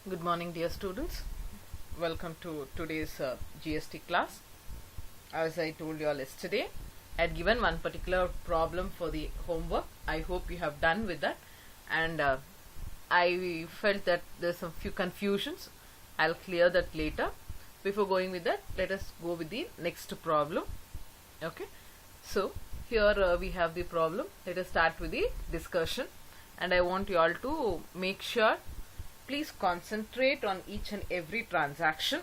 Good morning, dear students. Welcome to today's GST class. As I told you all yesterday, I had given one particular problem for the homework. I hope you have done with that, and I felt that there's a few confusions. I'll clear that later. Before going with that, let us go with the next problem. Okay, so here we have the problem. Let us start with the discussion, and I want you all to make sure please concentrate on each and every transaction.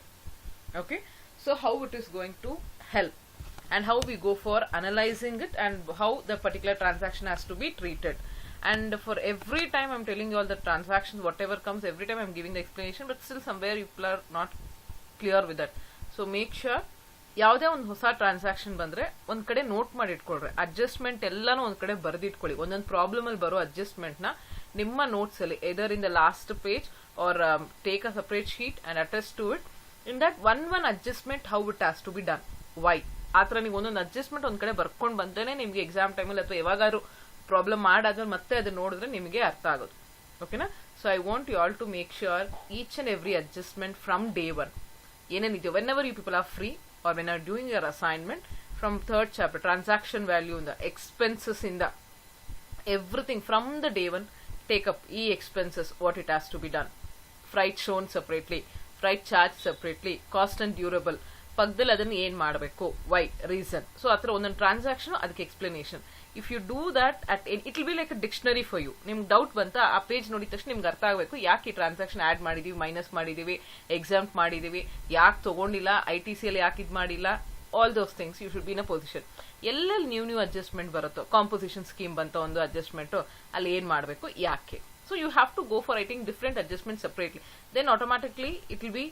Okay, so how it is going to help and how we go for analyzing it and how the particular transaction has to be treated. And for every time I'm telling you all the transactions, whatever comes, every time I'm giving the explanation, but still somewhere you people are not clear with that. So make sure ಯಾವುದೇ ಒಂದು ಹೊಸ transaction ಬಂದ್ರೆ ಒಂದ್ ಕಡೆ note ಮಾಡಿ ಇಟ್ಕೊಳ್ರಿ. Adjustment ಎಲ್ಲಾನು ಒಂದ್ ಕಡೆ ಬರೆದಿಟ್ಕೊಳ್ಳಿ. ಒಂದೊಂದು ಪ್ರಾಬ್ಲಮ್ ಅಲ್ಲಿ ಬರೋ ಅಡ್ಜಸ್ಟ್ಮೆಂಟ್ ನ ನಿಮ್ಮ ನೋಟ್ಸ್ ಅಲ್ಲಿ either in the last page or take a separate sheet and attest to it. In that one adjustment how it has to be done, why ಆತರ ನೀವು ಒಂದೊಂದು ಅಡ್ಜಸ್ಟ್ಮೆಂಟ್ ಒಂದ್ ಕಡೆ ಬರ್ಕೊಂಡು ಬಂದೇನೆ ನಿಮ್ಗೆ ಎಕ್ಸಾಮ್ ಟೈಮಲ್ಲಿ ಅಥವಾ ಯಾವಾಗಾದ್ರು ಪ್ರಾಬ್ಲಮ್ ಮಾಡಾದ್ಮೇಲೆ ಮತ್ತೆ ಅದನ್ನ ನೋಡಿದ್ರೆ ನಿಮಗೆ ಅರ್ಥ ಆಗೋದು. ಓಕೆನಾ? So I want you all to make sure each and every adjustment from day one ಏನೇನಿದೆಯೋ whenever you people are free or when you are doing your assignment from third chapter, transaction value in the expenses in the everything from the day one, take up expenses, what it has to be done, freight shown separately, freight charge separately, cost and durable ಪಕ್ಕದಲ್ಲಿ ಅದನ್ನ ಏನ್ ಮಾಡಬೇಕು, Y, reason. So ಆತರ ಒಂದೊಂದು transaction ಅದಕ್ಕೆ explanation. If you do that at it will be like a dictionary for you. ನಿಮ್ಗೆ doubt ಬಂತ ಆ ಪೇಜ್ ನೋಡಿದ ತಕ್ಷಣ ನಿಮ್ಗೆ ಅರ್ಥ ಆಗಬೇಕು ಯಾಕೆ ಈ ಟ್ರಾನ್ಸಾಕ್ಷನ್ ಆಡ್ ಮಾಡಿದೀವಿ, ಮೈನಸ್ ಮಾಡಿದೀವಿ, ಎಕ್ಸಾಮ್ ಮಾಡಿದೀವಿ, ಯಾಕೆ ತಗೊಂಡಿಲ್ಲ, ITC ಅಲ್ಲಿ ಯಾಕೆ ಇದು ಮಾಡಿಲ್ಲ, all those things you should be in a position. ಎಲ್ಲೆಲ್ಲಿ ನ್ಯೂ ಅಡ್ಜಸ್ಟ್ಮೆಂಟ್ ಬರುತ್ತೋ, ಕಾಂಪೋಸಿಷನ್ ಸ್ಕೀಮ್ ಬಂತ ಒಂದು ಅಡ್ಜಸ್ಟ್ಮೆಂಟ್, ಅಲ್ಲಿ ಏನ್ ಮಾಡಬೇಕು, ಯಾಕೆ. So you have to go for writing different adjustment separately. Then automatically it will be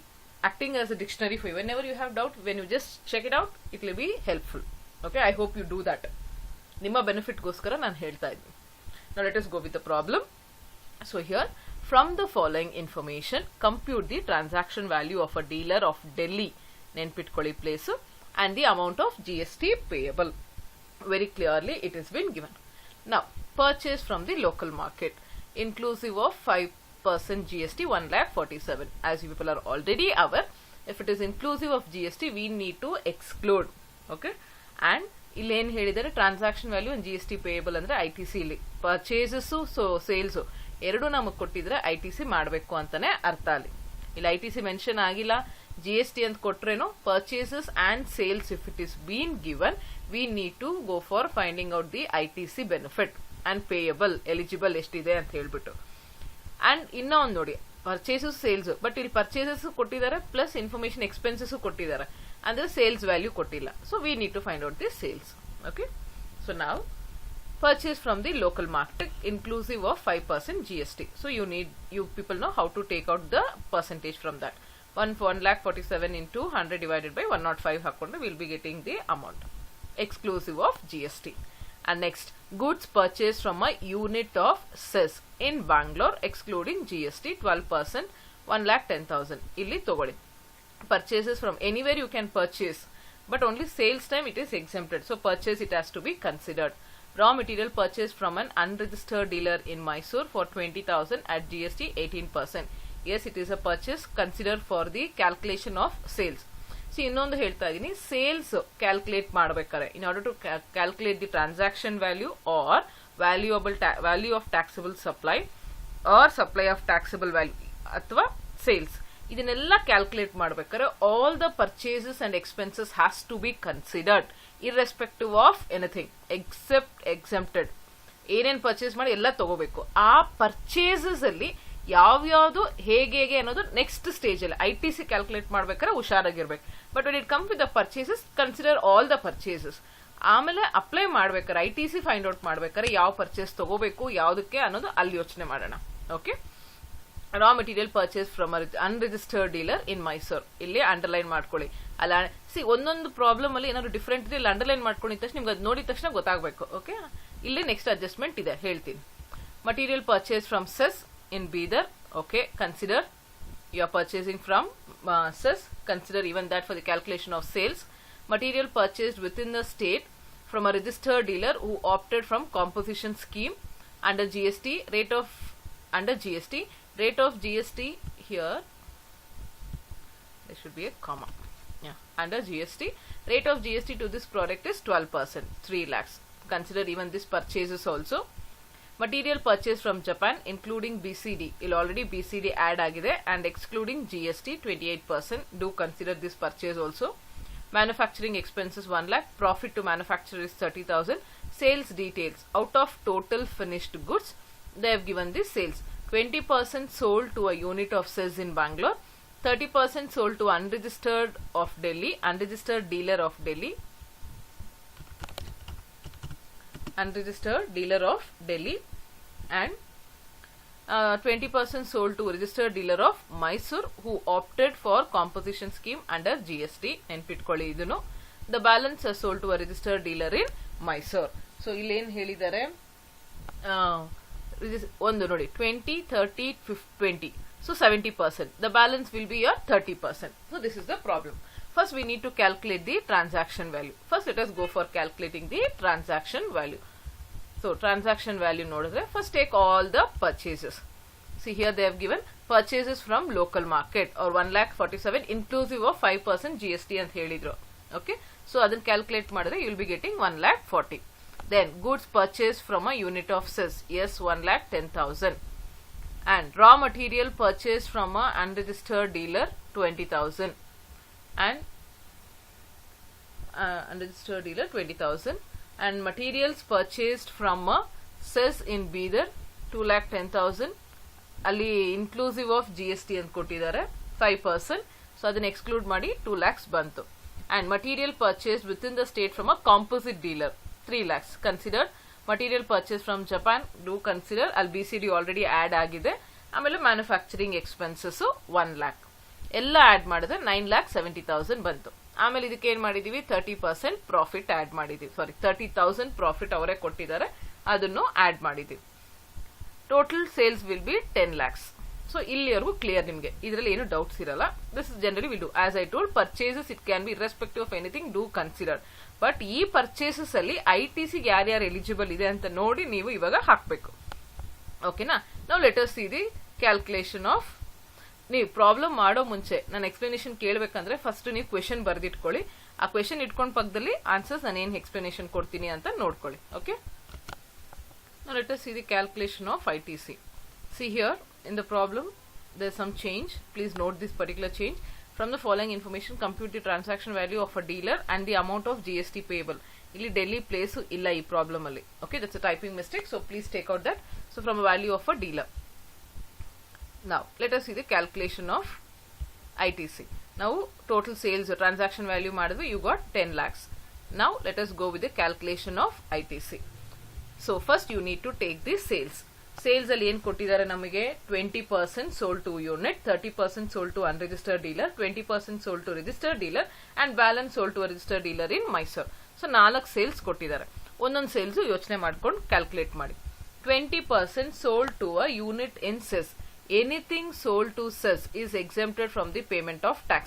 acting as a dictionary for you. Whenever you have doubt, when you just check it out, it will be helpful. Okay, I hope you do that. Nimma benefit goskara nan helta idini. Now let us go with the problem. So here, from the following information, compute the transaction value of a dealer of Delhi, Nenpitkolli place, and the amount of GST payable. Very clearly it has been given. Now, purchase from the local market, inclusive of 5% GST 1,47,000. As you people are already aware, if it is inclusive of GST, we need to exclude. Okay, and ಇಲ್ಲಿ ಏನ್ ಹೇಳಿದರೆ transaction value and GST payable ಅಂದ್ರೆ ITC ಇಲ್ಲಿ purchases so sales ಎರಡು ನಮಗ್ ಕೊಟ್ಟಿದ್ರೆ ITC ಮಾಡಬೇಕು ಅಂತಾನೆ ಅರ್ಥ. ಇಲ್ಲಿ ITC ಮೆನ್ಷನ್ ಆಗಿಲ್ಲ, GST ಅಂತ ಕೊಟ್ರೇನು purchases and sales if it is been given we need to go for finding out the ITC benefit and payable eligible ಎಷ್ಟಿದೆ ಅಂತ ಹೇಳ್ಬಿಟ್ಟು. ಅಂಡ್ ಇನ್ನ ಒಂದು ನೋಡಿ, ಪರ್ಚೇಸಸ್ ಸೇಲ್ಸ್, ಬಟ್ ಇಲ್ಲಿ ಪರ್ಚೇಸಸ್ ಕೊಟ್ಟಿದ್ದಾರೆ ಪ್ಲಸ್ ಇನ್ಫಾರ್ಮೇಶನ್ ಎಕ್ಸ್ಪೆನ್ಸಸ್ ಕೊಟ್ಟಿದ್ದಾರೆ, ಅಂದ್ರೆ ಸೇಲ್ಸ್ ವ್ಯಾಲ್ಯೂ ಕೊಟ್ಟಿಲ್ಲ. So we need to find out the sales. Okay, so ನಾವು purchase from the local market inclusive of 5% GST. So you people know how to take out the percentage from that. 1,47,000 into 100 divided by 105 ಹಾಕೊಂಡ್ರೆ we'll be getting the amount exclusive of GST. And next, goods purchased from a unit of cess in Bangalore excluding GST 12%, 1,10,000. Illi togoli. Purchases from anywhere you can purchase, but only sales time it is exempted. So purchase it has to be considered. Raw material purchased from an unregistered dealer in Mysore for 20,000 at GST 18%. Yes, it is a purchase considered for the calculation of sales. See ಇನ್ನೊಂದು ಹೇಳ್ತಾ ಇದೀನಿ, sales calculate ಮಾಡ್ಬೇಕಾರೆ in order to calculate the transaction value or value of taxable supply or supply of taxable value ಅಥವಾ sales, ಇದನ್ನೆಲ್ಲ calculate ಮಾಡ್ಬೇಕಾದ್ರೆ all the purchases and expenses has to be considered irrespective of anything except exempted. ಏನೇನ್ purchase ಮಾಡಿ ಎಲ್ಲ ತಗೋಬೇಕು. ಆ purchases ಅಲ್ಲಿ ಯಾವ್ಯಾವ್ದು ಹೇಗೆ ಅನ್ನೋದು ನೆಕ್ಸ್ಟ್ ಸ್ಟೇಜ್ ಅಲ್ಲಿ ITC ಕ್ಯಾಲ್ಕುಲೇಟ್ ಮಾಡ್ಬೇಕಾದ್ರೆ ಹುಷಾರಾಗಿರ್ಬೇಕು. But when it come with the purchases consider all the purchases. ಆಮೇಲೆ ಅಪ್ಲೈ ಮಾಡ್ಬೇಕಾರೆ ITC ಫೈಂಡ್ ಔಟ್ ಮಾಡ್ಬೇಕಾದ್ರೆ ಯಾವ ಪರ್ಚೇಸ್ ತಗೋಬೇಕು ಯಾವ್ದಕ್ಕೆ ಅನ್ನೋದು ಅಲ್ಲಿ ಯೋಚನೆ ಮಾಡೋಣ. Okay, raw material purchase from unregistered dealer in Mysore, ಇಲ್ಲಿ ಅಂಡರ್ಲೈನ್ ಮಾಡ್ಕೊಳ್ಳಿ. ಅಲ್ಲ ಸಿ ಒಂದೊಂದು ಪ್ರಾಬ್ಲಮ್ ಅಲ್ಲಿ ಏನಾದ್ರು ಡಿಫ್ರೆಂಟ್ ಇದೆ, ಇಲ್ಲಿ ಅಂಡರ್ಲೈನ್ ಮಾಡ್ಕೊಂಡಿದ ತಕ್ಷಣ ನಿಮ್ಗೆ ಅದು ನೋಡಿದ ತಕ್ಷಣ ಗೊತ್ತಾಗಬೇಕು. ಓಕೆ, ಇಲ್ಲಿ ನೆಕ್ಸ್ಟ್ ಅಡ್ಜಸ್ಟ್ಮೆಂಟ್ ಇದೆ ಹೇಳ್ತೀನಿ. Material purchase from cess in Bidar, okay, consider you are purchasing from cess, consider even that for the calculation of sales. Material purchased within the state from a registered dealer who opted from composition scheme under GST rate of under GST rate of GST here, there should be a comma, yeah, under GST, rate of GST to this product is 12%, 3 lakhs. Consider even this purchases also. Material purchase from Japan including BCD, il already BCD add agide, and excluding GST 28%, do consider this purchase also. Manufacturing expenses 1 lakh, profit to manufacturer is 30,000. Sales details, out of total finished goods they have given this sales. 20% sold to a unit of CEZ in Bangalore, 30% sold to unregistered of Delhi, unregistered dealer of Delhi, unregistered dealer of Delhi, and 20% sold to registered dealer of Mysore who opted for composition scheme under GST. ನೆನ್ಪಿಟ್ಕೊಳ್ಳಿ ಇದನ್ನು. The balance are sold to a registered dealer in Mysore. So ಇಲ್ಲಿ ಏನು ಹೇಳಿದ್ದಾರೆ, ಒಂದು ನೋಡಿ 20, 30, 20, so 70%. The balance will be your 30%. So this is the problem. First we need to calculate the transaction value. First let us go for calculating the transaction value. So transaction value nodidre, first take all the purchases. See here they have given purchases from local market or 1,47,000 inclusive of 5% GST ಅಂತ ಹೇಳಿದ್ರು. Okay, so ಅದನ್ನ calculate ಮಾಡಿದ್ರೆ you will be getting 1,40,000. Then goods purchased from a unit of CEZ, yes, 1,10,000. And raw material purchased from a unregistered dealer 20,000, and unregistered dealer 20,000, and materials purchased from a CEZ in Bidar 2,10,000, ಅಲ್ಲಿ inclusive of GST ಅಂತ ಕೊಟ್ಟಿದ್ದಾರೆ 5%, so ಅದನ್ನ exclude ಮಾಡಿ 2 lakhs ಬಂತು. And material purchased within the state from a composite dealer 3 lakhs. Considered material purchase from Japan, do consider, ಅಲ್ಲಿ BCD already add ಆಗಿದೆ. ಆಮೇಲೆ manufacturing expenses 1 lakh ಎಲ್ಲ ಆಡ್ ಮಾಡಿದ್ರೆ 9,70,000 ಬಂತು. ಆಮೇಲೆ ಇದಕ್ಕೆ ಏನ್ ಮಾಡಿದೀವಿ, 30% ಪ್ರಾಫಿಟ್ ಆಡ್ ಮಾಡಿದೀವಿ, ಸಾರಿ 30,000 ಪ್ರಾಫಿಟ್ ಅವರೇ ಕೊಟ್ಟಿದ್ದಾರೆ, ಅದನ್ನು ಆಡ್ ಮಾಡಿದೀವಿ. Total sales will be 10 lakhs. So ಇಲ್ಲಿವರೆಗೂ ಕ್ಲಿಯರ್ ನಿಮಗೆ, ಇದರಲ್ಲಿ ಏನು ಡೌಟ್ಸ್ ಇರಲ್ಲ. This is generally will do as I told. Purchases it can be irrespective of anything, do consider. But ಈ ಪರ್ಚೇಸಸ್ ಅಲ್ಲಿ ITC ಯಾರ್ಯಾರು ಎಲಿಜಿಬಲ್ ಇದೆ ಅಂತ ನೋಡಿ ನೀವು ಇವಾಗ ಹಾಕ್ಬೇಕು. ಓಕೆನಾ? ನಾವು let us see the calculation of. ನೀವು ಪ್ರಾಬ್ಲಮ್ ಮಾಡೋ ಮುಂಚೆ ನಾನು ಎಕ್ಸ್ಪ್ಲನೇಷನ್ ಕೇಳಬೇಕಂದ್ರೆ ಫಸ್ಟ್ ನೀವು ಕ್ವೆಶನ್ ಬರೆದಿಟ್ಕೊಳ್ಳಿ. ಆ ಕ್ವೆಶನ್ ಇಟ್ಕೊಂಡ್ ಪಕ್ಕದಲ್ಲಿ ಆನ್ಸರ್ಸ್ ನಾನು ಏನ್ ಎಕ್ಸ್ಪ್ಲನೇಷನ್ ಕೊಡ್ತೀನಿ ಅಂತ ನೋಡ್ಕೊಳ್ಳಿ. Okay, now let us see the calculation of ITC. See here in the problem there is some change. Please note this particular change. From the following information compute the transaction value of a dealer and the amount of GST payable. Illi Delhi place illa ee problem alli. Okay, that's a typing mistake, so please take out that. So from a value of a dealer. Now let us see the calculation of ITC. Now total sales transaction value madidve, you got 10 lakhs. Now let us go with the calculation of ITC. So first you need to take the sales. Sales ಅಲ್ಲಿ ಏನು ಕೊಟ್ಟಿದ್ದಾರೆ ನಮಗೆ, 20% sold to unit, 30% sold to unregistered dealer, 20% sold to registered dealer, and balance sold to a registered dealer in Mysore. So 4 sales ಕೊಟ್ಟಿದ್ದಾರೆ. ಒಂದೊಂದು sales ಯೋಚನೆ ಮಾಡ್ಕೊಂಡು calculate ಮಾಡಿ. 20% sold to a unit in CEZ. Anything sold to CEZ is exempted from the payment of tax.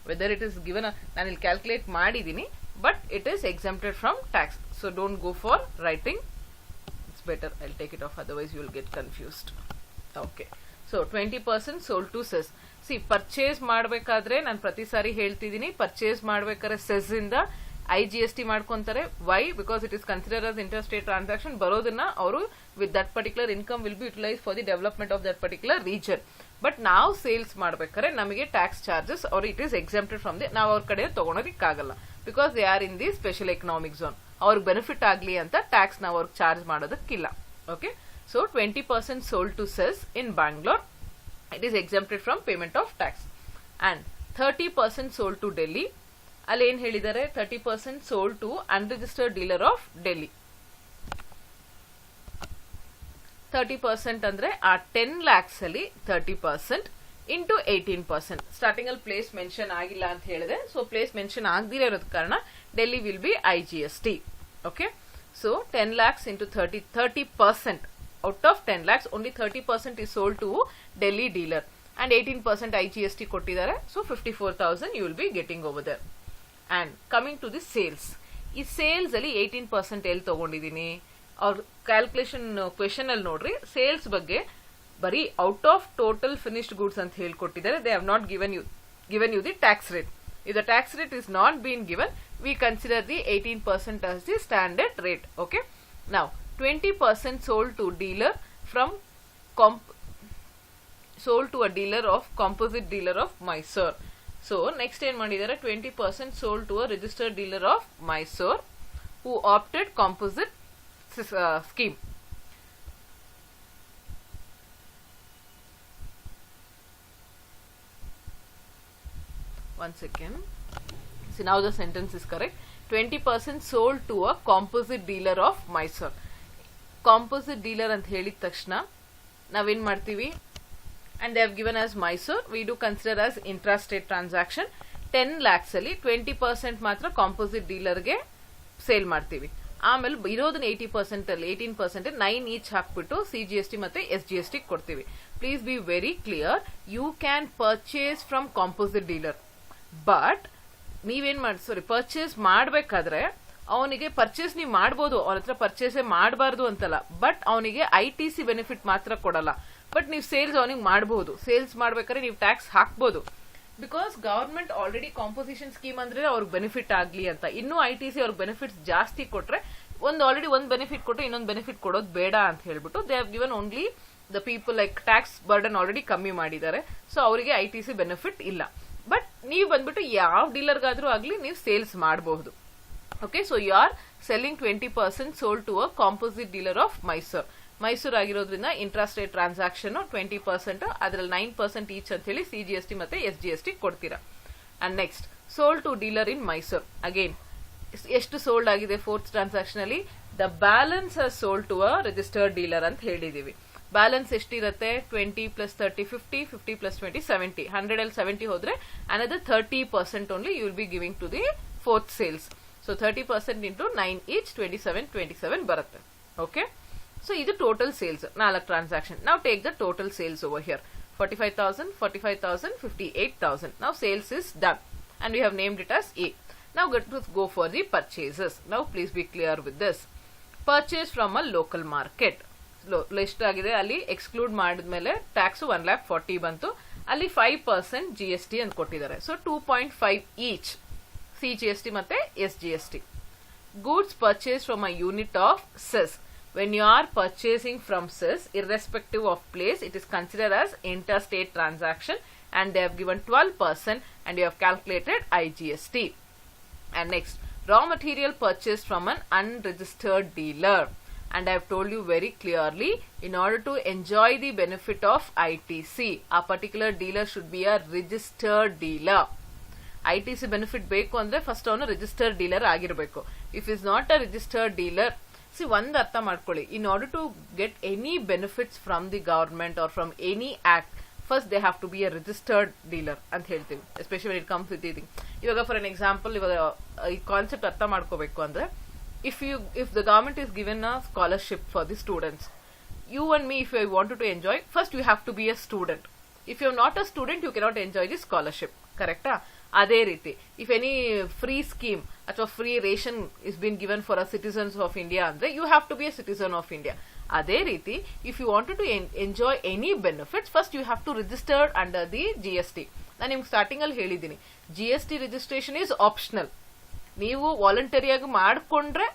Whether it is given, ನಾನು ಇಲ್ಲಿ calculate ಮಾಡಿದ್ದೀನಿ, but it is exempted from tax. So don't go for writing. It's better I'll take it off, otherwise you will get confused. Okay, so 20% sold to CEZ. See, purchase ಮಾಡಬೇಕಾದ್ರೆ ನಾನು ಪ್ರತಿ ಸಾರಿ ಹೇಳ್ತಿದ್ದೀನಿ, purchase ಮಾಡಬೇಕಾದ್ರೆ CEZ ಇಂದ IGST ಮಾಡ್ಕೊಂತಾರೆ. Why? Because it is considered as interstate transaction. ಬರೋದನ್ನ ಅವರು with that particular income will be utilized for the development of that particular region. But ನಾವು sales ಮಾಡ್ಬೇಕಾದ್ರೆ ನಮಗೆ tax charges or it is exempted from the, ನಾವು ಅವ್ರ ಕಡೆ ತಗೊಳೋದಿಕ್ಕಾಗಲ್ಲ, because they are in the special economic zone. ಅವ್ರಿಗೆ benefit ಆಗಲಿ ಅಂತ ಟ್ಯಾಕ್ಸ್ ನಾವು ಅವ್ರಿಗೆ ಚಾರ್ಜ್ ಮಾಡೋದಕ್ಕಿಲ್ಲ. Okay, so 20% sold to CEZ in Bangalore, it is exempted from payment of tax. And 30% sold to Delhi, ಅಲ್ಲಿ ಏನ್ ಹೇಳಿದ್ದಾರೆ, 30% sold to unregistered dealer of Delhi. 30% ಅಂದ್ರೆ ಆ 10 lakhs ಅಲ್ಲಿ 30% into 18%. ಸ್ಟಾರ್ಟಿಂಗ್ ಅಲ್ಲಿ ಪ್ಲೇಸ್ ಮೆನ್ಷನ್ ಆಗಿಲ್ಲ ಅಂತ ಹೇಳಿದೆ, ಸೊ ಪ್ಲೇಸ್ ಮೆನ್ಷನ್ ಆಗದಿರೋ ಇರೋದ ಕಾರಣ Delhi will be IGST. Okay, so 10 lakhs into 30%. Out of 10 lakhs, only 30% is sold to Delhi dealer and 18% IGST ಕೊಟ್ಟಿದ್ದಾರೆ. So 54,000 you will be getting over there. And coming to the sales, ಈ sales ಅಲ್ಲಿ 18% ಎಲ್ಲಿ ತಗೊಂಡಿದ್ದೀನಿ, ಅವ್ರ calculation question ಅಲ್ಲಿ ನೋಡ್ರಿ, sales ಬಗ್ಗೆ ಬರೀ out of total finished goods ಅಂತ ಹೇಳ್ಕೊಟ್ಟಿದ್ದಾರೆ. They have not given you the tax rate. If the tax rate is not being given, we consider the 18% as the standard rate. Okay. Now 20% sold to dealer from sold to a dealer of composite dealer of Mysore. So next ಏನು ಮಾಡಿದ್ದಾರೆ, 20% sold to a registered dealer of Mysore who opted composite scheme. One second. See, now the sentence is correct. 20% sold to a composite dealer of Mysore. Composite dealer ಅಂತ ಹೇಳಿದ ತಕ್ಷಣ ನಾವೇನ್ ಮಾಡ್ತೀವಿ, and they have given as Mysore, we do consider as intrastate transaction. 10 lakhs ಅಲ್ಲಿ 20% ಮಾತ್ರ composite dealer ಗೆ sale ಮಾಡ್ತೀವಿ. ಆಮೇಲೆ ಇರೋದನ್ನ 80% ಅಲ್ಲಿ 18% 9 ಈಚ್ ಹಾಕ್ಬಿಟ್ಟು CGST ಮತ್ತೆ SGST ಕೊಡ್ತೀವಿ. Please be very clear, you can purchase from composite dealer, but ನೀವೇನ್ ಮಾಡಿ ಪರ್ಚೇಸ್ ಮಾಡ್ಬೇಕಾದ್ರೆ ಅವನಿಗೆ ಪರ್ಚೇಸ್ ನೀವು ಮಾಡ್ಬೋದು, ಅವನ ಹತ್ರ ಪರ್ಚೇಸೇ ಮಾಡಬಾರ್ದು ಅಂತಲ್ಲ, ಬಟ್ ಅವನಿಗೆ ITC ಬೆನಿಫಿಟ್ ಮಾತ್ರ ಕೊಡಲ್ಲ. ಬಟ್ ನೀವು ಸೇಲ್ಸ್ ಅವನಿಗೆ ಮಾಡಬಹುದು. ಸೇಲ್ಸ್ ಮಾಡ್ಬೇಕಾದ್ರೆ ನೀವು ಟ್ಯಾಕ್ಸ್ ಹಾಕ್ಬೋದು, because government already composition scheme ಅಂದ್ರೆ ಅವ್ರಿಗೆ ಬೆನಿಫಿಟ್ ಆಗ್ಲಿ ಅಂತ. ಇನ್ನೂ ITC ಅವ್ರಿಗೆ ಬೆನಿಫಿಟ್ಸ್ ಜಾಸ್ತಿ ಕೊಟ್ರೆ, ಆಲ್ರೆಡಿ ಒಂದು ಬೆನಿಫಿಟ್ ಕೊಟ್ಟರೆ ಇನ್ನೊಂದು ಬೆನಿಫಿಟ್ ಕೊಡೋದು ಬೇಡ ಅಂತ ಹೇಳ್ಬಿಟ್ಟು they have given only the people like tax burden already ಕಮ್ಮಿ ಮಾಡಿದ್ದಾರೆ, ಸೊ ಅವರಿಗೆ ITC ಬೆನಿಫಿಟ್ ಇಲ್ಲ. ಬಟ್ ನೀವು ಬಂದ್ಬಿಟ್ಟು ಯಾವ ಡೀಲರ್ಗಾದ್ರೂ ಆಗ್ಲಿ ನೀವು ಸೇಲ್ಸ್ ಮಾಡಬಹುದು. Okay, so you are selling 20% sold to a composite dealer of Mysore ಆಗಿರೋದ್ರಿಂದ ಇಂಟ್ರಾಸ್ಟೇಟ್ ಟ್ರಾನ್ಸಾಕ್ಷನ್ 20%, ಅದರಲ್ಲಿ 9% ಈಚ್ ಅಂತ ಹೇಳಿ CGST ಮತ್ತೆ SGST ಕೊಡ್ತೀರಾ. And next sold to dealer in Mysore, again ಎಷ್ಟು ಸೋಲ್ಡ್ ಆಗಿದೆ ಫೋರ್ತ್ ಟ್ರಾನ್ಸಾಕ್ಷನ್ ಅಲ್ಲಿ, the balance sold to a registered dealer ಅಂತ ಹೇಳಿದೀವಿ. ಬ್ಯಾಲೆನ್ಸ್ ಎಷ್ಟಿರುತ್ತೆ, 20 + 30 50, 50 + 20 70, 100 ಅಲ್ಲಿ 70 ಹೋದ್ರೆ another 30% only you will be giving to the fourth sales. So 30% into 9 each 27 ಬರುತ್ತೆ. Okay, so ಇದು ಟೋಟಲ್ ಸೇಲ್ಸ್ 4 ಟ್ರಾನ್ಸಾಕ್ಷನ್. ನಾವು take the total sales over here, 45,000, 58,000. Now sales is done and we have named it as A. Now go for the purchases. Now please be clear with this. Purchase from a local market. List ಆಗಿದೆ, ಅಲ್ಲಿ exclude ಮಾಡಿದ್ಮೇಲೆ tax 1,40,000 ಬಂತು, ಅಲ್ಲಿ 5% GST ಅಂತ ಕೊಟ್ಟಿದ್ದಾರೆ. So 2.5 each CGST ಮತ್ತೆ SGST. Goods purchased from a unit of cess. When you are purchasing from cess, irrespective of place, it is considered as interstate transaction, and they have given 12% and you have calculated IGST. And next, raw material purchased from an unregistered dealer. And I have told you very clearly, in order to enjoy the benefit of ITC, a particular dealer should be a registered dealer. ITC benefit ಬೇಕು ಅಂದ್ರೆ first ಅವನು registered dealer ಆಗಿರಬೇಕು. If is not a registered dealer, ಒಂದು ಅರ್ಥ ಮಾಡ್ಕೊಳ್ಳಿ, in order to get any benefits from the government or from any act, first they have to be a registered dealer ಅಂತ ಹೇಳ್ತೀವಿ, especially it comes with ಇದು. ಇವಾಗ for an example, ಇವಾಗ ಈ concept ಅರ್ಥ ಮಾಡ್ಕೋಬೇಕು ಅಂದ್ರೆ, if the government is given a scholarship for the students, you and me, if you wanted to enjoy, first you have to be a student. If you are not a student, you cannot enjoy the scholarship. Correct? ಅದೇ ರೀತಿ, if any free scheme ಅಥವಾ free ration is been given for a citizens of India ಅಂದ್ರೆ you have to be a citizen of India. ಅದೇ ರೀತಿ, if you wanted to enjoy any benefits, first you have to register under the GST. ನಾನು ನಿಮ್ಗೆ starting ಅಲ್ಲಿ ಹೇಳಿದ್ದೀನಿ, GST registration is optional. ನೀವು ವಾಲಂಟರಿಯಾಗಿ ಮಾಡ್ಕೊಂಡ್ರೆ,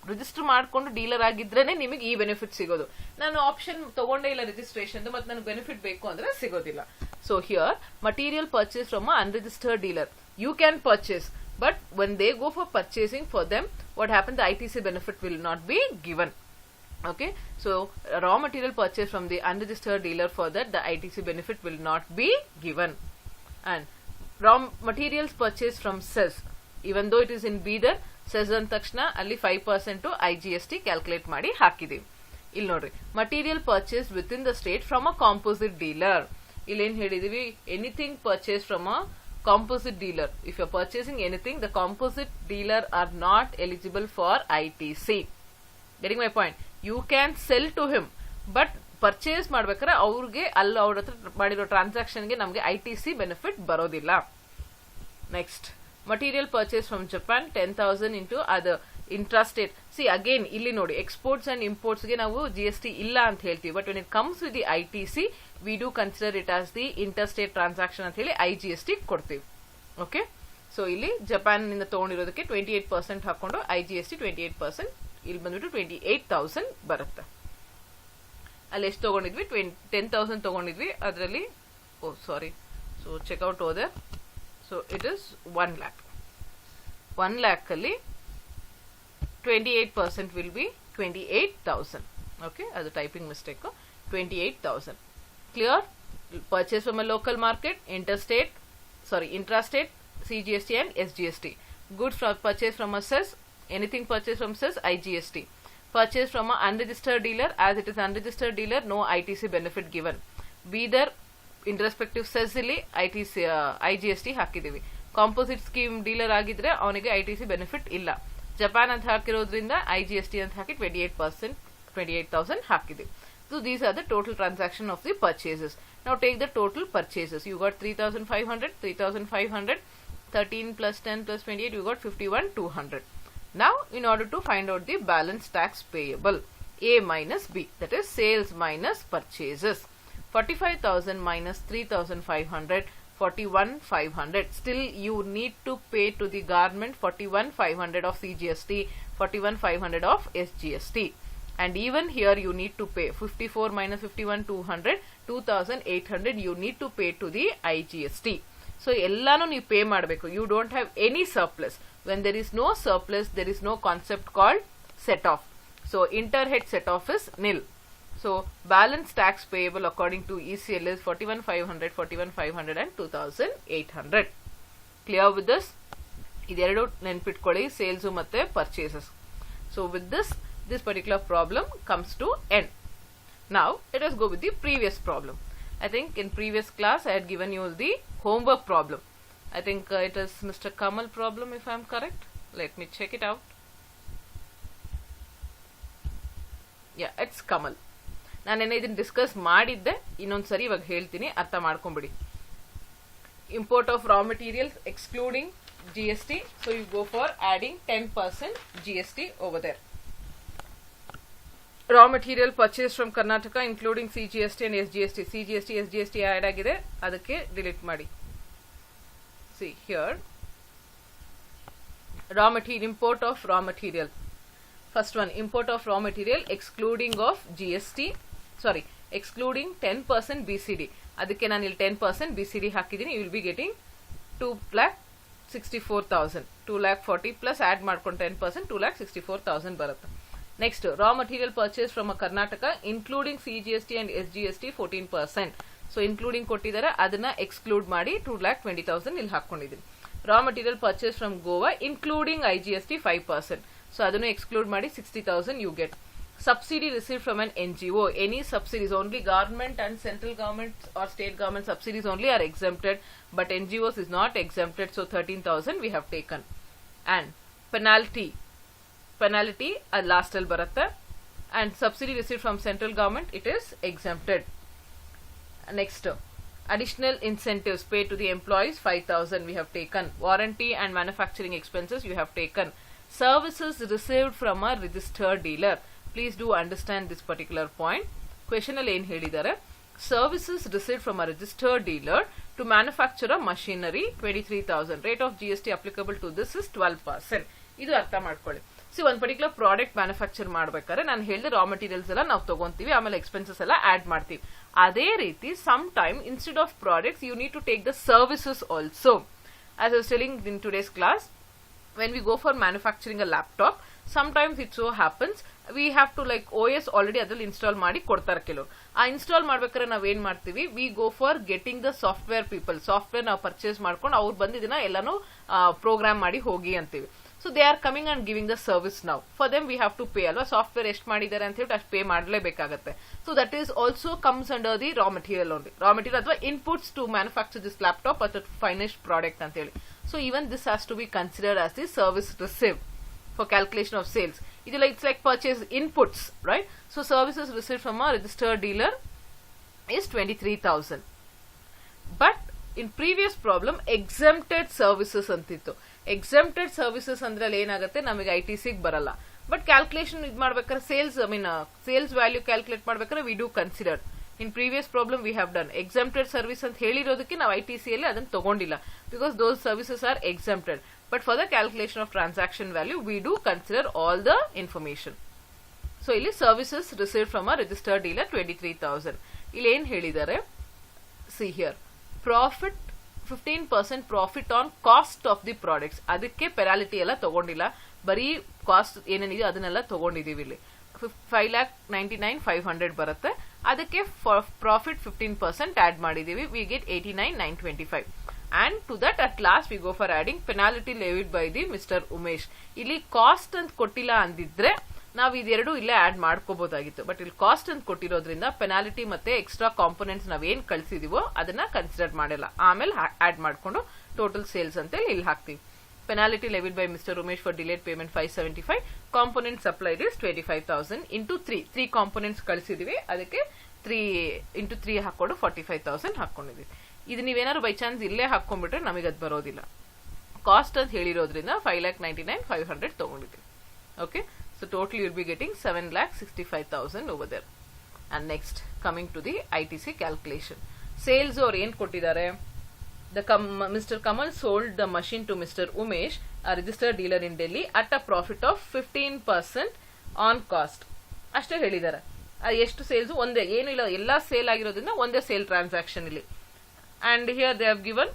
register ಮಾಡ್ಕೊಂಡು ಡೀಲರ್ ಆಗಿದ್ರೇನೆ ನಿಮಗೆ ಈ ಬೆನಿಫಿಟ್ ಸಿಗೋದು. ನಾನು ಆಪ್ಷನ್ ತಗೊಂಡೇ ಇಲ್ಲ ರಿಜಿಸ್ಟ್ರೇಷನ್, ಮತ್ತೆ ನನಗೆ ಬೆನಿಫಿಟ್ ಬೇಕು ಅಂದ್ರೆ ಸಿಗೋದಿಲ್ಲ. So here, material purchase from unregistered dealer, you can purchase, but when they go for purchasing for them, what happen, the ITC benefit will not be given. Okay, so raw material purchase from the unregistered dealer, for that the ITC benefit will not be given. And raw materials purchased from cess, even though it is in Bidar, cess ಅಂದ ತಕ್ಷಣ ಅಲ್ಲಿ 5% IGST calculate ಮಾಡಿ ಹಾಕಿದೀವಿ. ಇಲ್ಲಿ ನೋಡ್ರಿ, material purchase with in the state from a composite dealer. ಇಲ್ಲೇನ್ ಹೇಳಿದೀವಿ, anything purchase from a composite dealer. If you are purchasing anything, the composite dealer are not eligible for ITC. Getting my point? You can sell to him, but purchase ಮಾಡ್ಬೇಕಾದ್ರೆ ಅವ್ರಿಗೆ ಅಲ್ಲಿ ಅವ್ರ ಹತ್ರ ಮಾಡಿರೋ ಟ್ರಾನ್ಸಾಕ್ಷನ್ಗೆ ನಮಗೆ ITC ಬೆನಿಫಿಟ್ ಬರೋದಿಲ್ಲ. Next, material purchase from Japan 10,000 into other. Intrastate again ಇಲ್ಲಿ ನೋಡಿ ಎಕ್ಸ್ಪೋರ್ಟ್ಸ್ ಅಂಡ್ ಇಂಪೋರ್ಟ್ಸ್ ಗೆ ನಾವು GST ಇಲ್ಲ ಅಂತ ಹೇಳ್ತೀವಿ. But when it comes with the ITC V do consider it as the interstate transaction ಅಂತ ಹೇಳಿ IGST ಕೊಡ್ತೀವಿ. ಓಕೆ, ಸೊ ಇಲ್ಲಿ ಜಪಾನ್ ನಿಂದ ತಗೊಂಡಿರೋದಕ್ಕೆ 28% ಹಾಕೊಂಡು IGST 28%, ಇಲ್ಲಿ ಬಂದ್ಬಿಟ್ಟು 28,000 ಬರುತ್ತೆ. ಅಲ್ಲಿ ಎಷ್ಟು ತಗೊಂಡಿದ್ವಿ? 10,000 ತಗೊಂಡಿದ್ವಿ. ಅದರಲ್ಲಿ ಸೊ ಚೆಕ್ಔಟ್ ಹೋದೆ. So it is 1 lakh. 1 lakh ಅಲ್ಲಿ 28% will be 28,000. Okay, as a typing mistake. 28,000. Clear? Purchase from a local market, intrastate, CGST and SGST. Goods purchase from a cess, anything purchased from cess, IGST. Purchase from an unregistered dealer, as it is unregistered dealer, no ITC benefit given. Be there in respective cess illi IGST ಹಾಕಿದೀವಿ. Composite scheme dealer ಆಗಿದ್ರೆ ಅವನಿಗೆ ITC benefit ಇಲ್ಲ. Japan ಅಂತ ಹಾಕಿರೋದ್ರಿಂದ IGST ಅಂತ ಹಾಕಿ 28%, 28,000 ಹಾಕಿದೆ. So these are the total transaction of the purchases. Now take the total purchases. You got 3,500, 3,500, 13 plus 10 plus 28, you got 51,200. Now in order to find out the balance tax payable, A minus B, that is sales minus purchases. 45,000 minus 3,500, 41,500. Still you need to pay to the government 41,500 of CGST, 41,500 of SGST. And even here you need to pay 54 minus 51,200, 2,800 you need to pay to the IGST. So ellanu you pay ಮಾಡಬೇಕು. You don't have any surplus. When there is no surplus, there is no concept called set off. So interhead set off is nil. So balance tax payable according to ECL is 41,500, 41,500 and 2,800. Clear with this? ಇದೆರಡು ನೆನ್ಪಿಟ್ಕೊಳ್ಳಿ, sales ಮತ್ತೆ purchases. So with this particular problem comes to end. Now let us go with the previous problem. I think in previous class I had given you the homework problem. I think it is Mr. Kamal problem if I am correct. Let me check it out. Yeah, it's Kamal. ನಾನು ಇದನ್ನ discuss ಮಾಡಿದ್ದೆ, ಇನ್ನೊಂದ್ಸರಿ ಇವಾಗ ಹೇಳ್ತೀನಿ, ಅರ್ಥ ಮಾಡ್ಕೊಂಬಿಡಿ. Import of raw materials excluding GST, so you go for adding 10% GST over there. Raw material purchased from Karnataka including CGST and SGST. CGST, SGST add ಆಗಿದೆ, ಅದಕ್ಕೆ ಡಿಲೀಟ್ ಮಾಡಿ. See here, raw material, import of raw material. First one, import of raw material excluding of GST, excluding 10% BCD. ಅದಕ್ಕೆ ನಾನು ಇಲ್ಲಿ 10% BCD ಹಾಕಿದ್ದೀನಿ. You will be getting 2,64,000. 2,40,000 plus add ಮಾಡ್ಕೊಂಡು 10%, 2,64,000 ಬರುತ್ತೆ. Next, raw material purchased from a Karnataka including CGST and SGST 14%. So including ಕೊಟ್ಟಿದ್ದಾರೆ, ಅದನ್ನ exclude ಮಾಡಿ 2,20,000 ಇಲ್ಲಿ ಹಾಕೊಂಡಿದ್ದೀನಿ. Raw material purchased from Goa including IGST 5%. So ಅದನ್ನು ಎಕ್ಸ್ಕ್ಲೂಡ್ ಮಾಡಿ 60,000 you get. Subsidy received from an NGO. Any subsidies, only government and central government or state government subsidies only are exempted, but NGOs is not exempted. So 13,000 we have taken. And penalty last al baratta, and subsidy received from central government, it is exempted. Next, additional incentives paid to the employees 5,000 we have taken. Warranty and manufacturing expenses you have taken. Services received from a registered dealer. Please do understand this particular point. Question ಅಲ್ಲಿ ಏನು ಹೇಳಿದ್ದಾರೆ? Services received from a registered dealer to manufacture a machinery 23,000. Rate of GST applicable to this is 12%. ಇದು ಅರ್ಥ ಮಾಡ್ಕೊಳ್ಳಿ. ಒಂದು particular product manufacture ಮಾಡ್ಬೇಕಾದ್ರೆ ನಾನು ಹೇಳಿದ ರಾ ಮೆಟೀರಿಯಲ್ಸ್ ಎಲ್ಲ ನಾವು ತಗೊಂತೀವಿ, ಆಮೇಲೆ ಎಕ್ಸ್ಪೆನ್ಸಸ್ ಎಲ್ಲ ಆಡ್ ಮಾಡ್ತೀವಿ. ಅದೇ ರೀತಿ some time instead of products you need to take the services also. As I was telling in today's class, when we go for manufacturing a laptop, sometimes it so happens we have to like OS already ಅದ್ರಲ್ಲಿ install ಮಾಡಿ ಕೊಡ್ತಾರೆ ಕೆಲವರು. ಆ install ಮಾಡ್ಬೇಕಾದ್ರೆ ನಾವ್ ಏನ್ ಮಾಡ್ತೀವಿ, we go for getting the software people. Software ನಾವು ಪರ್ಚೇಸ್ ಮಾಡ್ಕೊಂಡು ಅವ್ರು ಬಂದಿದ್ದನ್ನ ಎಲ್ಲಾನು ಪ್ರೋಗ್ರಾಮ್ ಮಾಡಿ ಹೋಗಿ ಅಂತೀವಿ. So they are coming and giving the service now. For them we have to pay ಅಲ್ವಾ, ಸಾಫ್ಟ್ವೇರ್ ಎಷ್ಟು ಮಾಡಿದ್ದಾರೆ ಅಂತ ಹೇಳಿ ಅಷ್ಟು ಪೇ ಮಾಡಲೇಬೇಕಾಗತ್ತೆ. So that is also comes under the raw material only. Raw material ಅಥವಾ inputs to manufacture this laptop ಅಥವಾ ಫೈನಿಶ್ಡ್ product ಅಂತ ಹೇಳಿ. So even this has to be considered as the service received for calculation of sales. It's like purchase inputs, right? So services received from a registered dealer is 23,000. But in previous problem, exempted services antittu. Exempted services ಅಂದ್ರೆ ಅಲ್ಲಿ ಏನಾಗುತ್ತೆ, ನಮಗೆ ITC ಬರಲ್ಲ. But calculation ಇದು ಮಾಡ್ಬೇಕಾದ್ರೆ sales value calculate ಮಾಡ್ಬೇಕಾದ್ರೆ we do consider. In previous problem we have done exempted service ಅಂತ ಹೇಳಿರೋದಕ್ಕೆ ನಾವು ITC ಅಲ್ಲಿ ಅದನ್ನು ತಗೊಂಡಿಲ್ಲ, because those services are exempted. But for the calculation of transaction value we do consider all the information. So ಇಲ್ಲಿ services received from a registered dealer 23,000. ಇಲ್ಲಿ ಏನ್ ಹೇಳಿದ್ದಾರೆ, see here, profit 15% profit on cost of the products. ಅದಕ್ಕೆ penalty ಎಲ್ಲ ತಗೊಂಡಿಲ್ಲ, ಬರೀ cost ಏನೇನಿದೆ ಅದನ್ನೆಲ್ಲ ತಗೊಂಡಿದೀವಿ. ಇಲ್ಲಿ 5,99,500 ಬರುತ್ತೆ, ಅದಕ್ಕೆ ಪ್ರಾಫಿಟ್ 15% ಆಡ್ ಮಾಡಿದೀವಿ. We get 89,925. And to that at last we go for adding penalty levied by the Mr Umesh. ಇಲ್ಲಿ ಕಾಸ್ಟ್ ಅಂತ ಕೊಟ್ಟಿಲ್ಲ ಅಂದಿದ್ರೆ ನಾವು ಇದೆರಡು ಇಲ್ಲೇ ಆಡ್ ಮಾಡ್ಕೋಬಹುದಾಗಿತ್ತು. ಬಟ್ ಇಲ್ಲಿ ಕಾಸ್ಟ್ ಅಂತ ಕೊಟ್ಟಿರೋದ್ರಿಂದ ಪೆನಾಲ್ಟಿ ಮತ್ತೆ ಎಕ್ಸ್ಟ್ರಾ ಕಾಂಪೋನೆಂಟ್ಸ್ ನಾವೇನ್ ಕಳ್ಸಿದೀವೋ ಅದನ್ನ ಕನ್ಸಿಡರ್ ಮಾಡಿಲ್ಲ, ಆಮೇಲೆ ಆಡ್ ಮಾಡ್ಕೊಂಡು ಟೋಟಲ್ ಸೇಲ್ಸ್ ಅಂತ ಇಲ್ಲಿ ಹಾಕ್ತಿವಿ. Penalty levied by Mr. Umesh for delayed payment 575. Component supplied is 25,000 into 3. 3 components ಕಳಿಸಿದೀವಿ, ಅದಕ್ಕೆ 3 into 3 ಹಾಕೊಂಡು 45,000 ಹಾಕೊಂಡಿದೀವಿ. ಇದು ನೀವೇನಾದ್ರು ಬೈ ಚಾನ್ಸ್ ಇಲ್ಲೇ ಹಾಕೊಂಡ್ಬಿಟ್ರೆ ನಮಗೆ ಅದು ಬರೋದಿಲ್ಲ. ಕಾಸ್ಟ್ ಅಂತ ಹೇಳಿರೋದ್ರಿಂದ 5,99,500 ತಗೊಂಡಿದ್ದೀವಿ. Okay, so total you will be getting 7,65,000 over there. And next coming to the ITC calculation. Sales ಅವ್ರು ಏನ್ ಕೊಟ್ಟಿದ್ದಾರೆ, Mr. Kamal sold the machine to Mr. Umesh, a registered dealer in Delhi, at a profit of 15% on cost. ಅಷ್ಟೇ ಹೇಳಿದ್ದಾರೆ. ಎಷ್ಟು sales ಒಂದೇ, ಏನು ಇಲ್ಲ, ಎಲ್ಲಾ ಸೇಲ್ ಆಗಿರೋದ್ರಿಂದ ಒಂದೇ ಸೇಲ್ ಟ್ರಾನ್ಸಾಕ್ಷನ್ ಇಲ್ಲಿ. And here they have given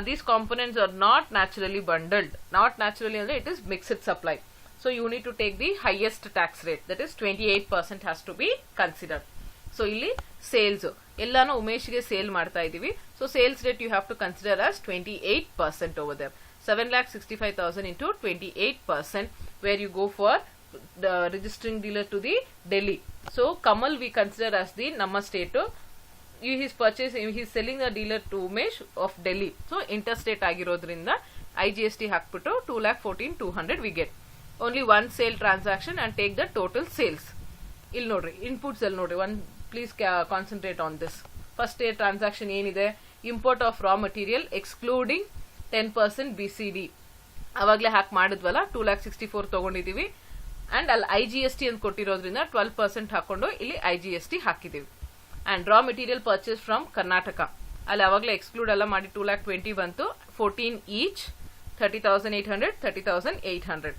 these components are not naturally bundled. Not naturally ಅಂದ್ರೆ it is mixed supply. So you need to take the highest tax rate, that is 28% has to be considered. So ಇಲ್ಲಿ sales ಎಲ್ಲಾನು ಉಮೇಶ್ಗೆ sale ಮಾಡ್ತಾ ಇದೀವಿ. So sales rate you have to consider as 28% over there. 7,65,000 into 28%, where you go for the registering dealer to the Delhi. So Kamal we consider as the Namma state. He is selling the dealer to Umesh of Delhi. So interstate ಆಗಿರೋದ್ರಿಂದ IGST ಹಾಕ್ಬಿಟ್ಟು 2,14,200 we get. Only one sale transaction and take the total sales. ಇಲ್ಲಿ ನೋಡ್ರಿ, inputs ಅಲ್ಲಿ ನೋಡ್ರಿ, please concentrate on this. First transaction ಏನಿದೆ, import of raw material excluding 10% BCD. ಅವಾಗಲೇ ಹಾಕಿ ಮಾಡಿದ್ವಲ್ಲ, 2,64,000 ತಗೊಂಡಿದೀವಿ. And ಅಲ್ಲಿ IGST ಅಂತ ಕೊಟ್ಟಿರೋದ್ರಿಂದ 12% ಹಾಕೊಂಡು ಇಲ್ಲಿ IGST ಹಾಕಿದೀವಿ. And raw material purchase from Karnataka, ಅಲ್ಲಿ ಅವಾಗಲೇ ಎಕ್ಸ್ಕ್ಲೂಡ್ ಎಲ್ಲ ಮಾಡಿ 2,20,000 ಬಂತು. 14 each, 30,800, 30,800.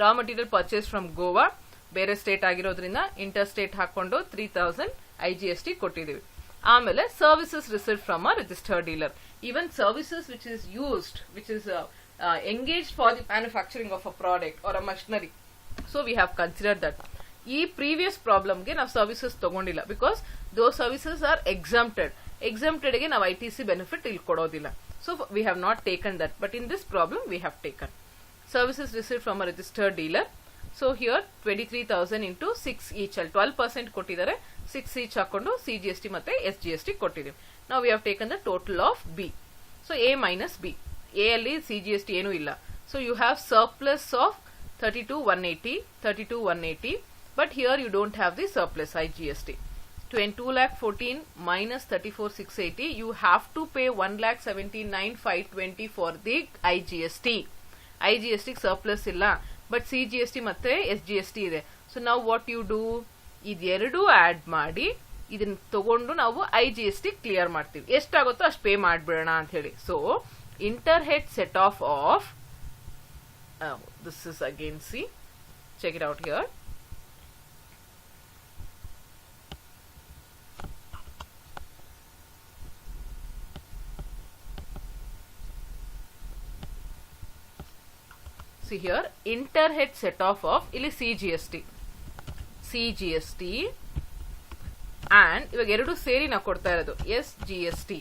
Raw material purchase from Goa, ಬೇರೆ ಸ್ಟೇಟ್ ಆಗಿರೋದ್ರಿಂದ ಇಂಟರ್ ಸ್ಟೇಟ್ ಹಾಕೊಂಡು 3,000 IGST ಕೊಟ್ಟಿದೀವಿ. ಆಮೇಲೆ services received from a registered dealer. Even services which is used, which is engaged for the manufacturing of a product or a machinery. So we have considered that. ಈ previous ಪ್ರಾಬ್ಲಮ್ಗೆ ನಾವು services ತಗೊಂಡಿಲ್ಲ, because ದೋ services R exempted. ಎಕ್ಸಮ್ಟೆಡ್ಗೆ ನಾವು ITC benefit ಇಲ್ಲಿ ಕೊಡೋದಿಲ್ಲ. So we have not taken that, but in this problem we have taken services received from a registered dealer. So here 23,000 into 6 each, ಅಲ್ಲಿ 12% ಕೊಟ್ಟಿದ್ದಾರೆ, 6 each ಹಾಕೊಂಡು CGST ಮತ್ತೆ SGST ಕೊಟ್ಟಿದ್ದೀವಿ. ನಾವು we have taken the total of B. So A minus B. A ಅಲ್ಲಿ CGST ಏನೂ ಇಲ್ಲ. So you have surplus of 32,180, 32,180, but here you don't have the surplus IGST. 2,14,000 minus 34,680, you have to pay 1,79,520 for the IGST. IGST surplus ಇಲ್ಲ, but CGST ಮತ್ತೆ SGST ಇದೆ. So ನಾವು what you do, ಇದೆರಡು add ಮಾಡಿ ಇದನ್ನ ತಗೊಂಡು ನಾವು IGST clear ಮಾಡ್ತೀವಿ. ಎಷ್ಟಾಗುತ್ತೋ ಅಷ್ಟು ಪೇ ಮಾಡ್ಬಿಡೋಣ ಅಂತ ಹೇಳಿ. So interhead set off this is again, see, check it out here. See here, interhead set off of ಇಲ್ಲಿ CGST and ಇವಾಗ ಎರಡು ಸೇರಿ ನಾವು ಕೊಡ್ತಾ ಇರೋದು SGST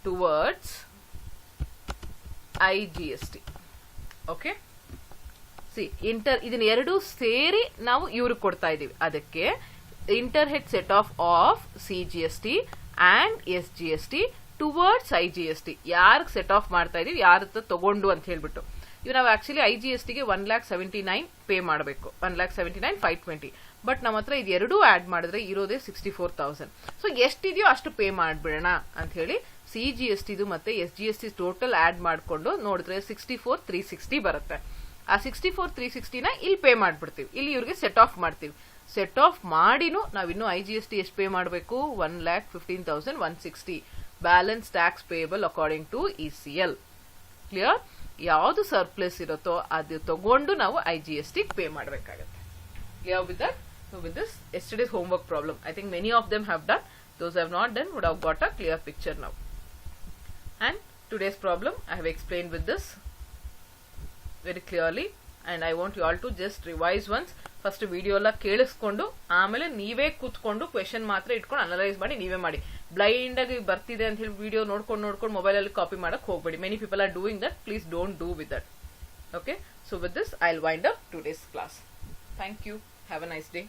towards IGST. Okay, see ಇದನ್ನ ಎರಡು ಸೇರಿ ನಾವು ಇವ್ರಿಗೆ ಕೊಡ್ತಾ ಇದೀವಿ. ಅದಕ್ಕೆ inter head set off CGST and SGST towards IGST. ಯಾರಿಗೆ ಸೆಟ್ ಆಫ್ ಮಾಡ್ತಾ ಇದೀವಿ, ಯಾರತ್ರ ತಗೊಂಡು ಅಂತ ಹೇಳ್ಬಿಟ್ಟು. ಇವ್ ನಾವು ಆಕ್ಚುಲಿ IGST ಗೆ 1,79,000 ಪೇ ಮಾಡಬೇಕು, 1,79,520. ಬಟ್ ನಮ್ಮ ಹತ್ರ ಇದು ಎರಡೂ ಆಡ್ ಮಾಡಿದ್ರೆ ಇರೋದೇ 64,000. ಸೊ ಎಷ್ಟಿದೆಯೋ ಅಷ್ಟು ಪೇ ಮಾಡ್ಬಿಡೋಣ ಅಂತ ಹೇಳಿ CGST ಮತ್ತೆ SGST ಟೋಟಲ್ ಆಡ್ ಮಾಡ್ಕೊಂಡು ನೋಡಿದ್ರೆ 64,360 ಬರುತ್ತೆ. ಆ 64,360 ಇಲ್ಲಿ ಪೇ ಮಾಡ್ಬಿಡ್ತೀವಿ. ಇಲ್ಲಿ ಇವ್ರಿಗೆ ಸೆಟ್ ಆಫ್ ಮಾಡ್ತೀವಿ. ಸೆಟ್ ಆಫ್ ಮಾಡಿನೂ ನಾವಿನ್ನು IGST ಎಷ್ಟು ಪೇ ಮಾಡಬೇಕು? 1,15,160 balance tax payable according to ECL. Clear? ಯಾವುದು ಸರ್ಪ್ಲಸ್ ಇರುತ್ತೋ ಅದು ತಗೊಂಡು ನಾವು IGST ಪೇ ಮಾಡಬೇಕಾಗುತ್ತೆ. Clear with that? So with this, yesterday's homework problem, I think many of them have done. Those who have not done would have got a clear picture now. And today's problem, I have explained with this very clearly, and I want you all to just revise once. First video ಎಲ್ಲ ಕೇಳಿಸ್ಕೊಂಡು ಆಮೇಲೆ ನೀವೇ ಕೂತ್ಕೊಂಡು question ಮಾತ್ರ ಇಟ್ಕೊಂಡು analyse ಮಾಡಿ ನೀವೇ ಮಾಡಿ. ಬ್ಲೈಂಡ್ ಆಗಿ ಬರ್ತಿದೆ ಅಂತ ಹೇಳಿ ವಿಡಿಯೋ ನೋಡ್ಕೊಂಡು ಮೊಬೈಲ್ ಅಲ್ಲಿ ಕಾಪಿ ಮಾಡಕ್ ಹೋಗ್ಬೇಡಿ. Many people are doing that. Please don't do with that. Okay? So with this, I'll wind up today's class. Thank you. Have a nice day.